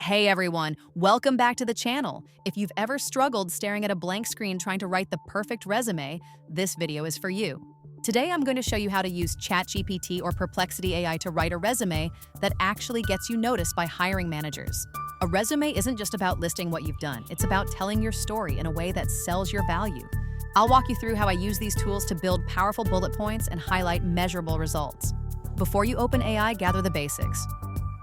Hey everyone, welcome back to the channel. If you've ever struggled staring at a blank screen trying to write the perfect resume, this video is for you. Today I'm going to show you how to use ChatGPT or Perplexity AI to write a resume that actually gets you noticed by hiring managers. A resume isn't just about listing what you've done, it's about telling your story in a way that sells your value. I'll walk you through how I use these tools to build powerful bullet points and highlight measurable results. Before you open AI, gather the basics.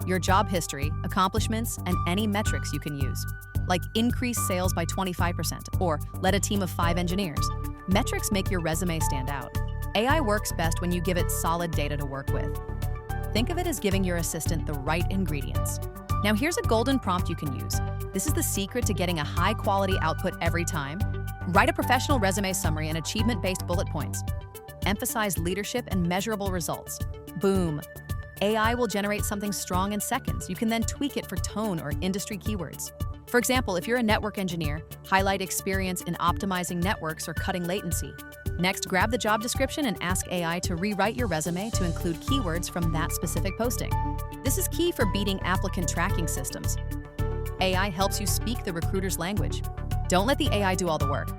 Your job history, accomplishments, and any metrics you can use, like increase sales by 25% or led a team of 5 engineers. Metrics make your resume stand out. AI works best when you give it solid data to work with. Think of it as giving your assistant the right ingredients. Now here's a golden prompt you can use. This is the secret to getting a high-quality output every time. Write a professional resume summary and achievement-based bullet points. Emphasize leadership and measurable results. Boom! AI will generate something strong in seconds. You can then tweak it for tone or industry keywords. For example, if you're a network engineer, highlight experience in optimizing networks or cutting latency. Next, grab the job description and ask AI to rewrite your resume to include keywords from that specific posting. This is key for beating applicant tracking systems. AI helps you speak the recruiter's language. Don't let the AI do all the work.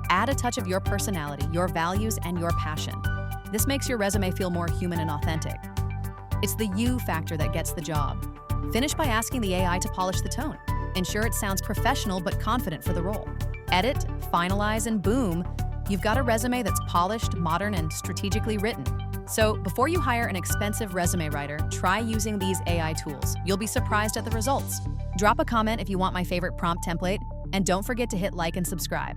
Add a touch of your personality, your values, and your passion. This makes your resume feel more human and authentic. It's the you factor that gets the job. Finish by asking the AI to polish the tone. Ensure it sounds professional but confident for the role. Edit, finalize, and boom, you've got a resume that's polished, modern, and strategically written. So before you hire an expensive resume writer, try using these AI tools. You'll be surprised at the results. Drop a comment if you want my favorite prompt template, and don't forget to hit like and subscribe.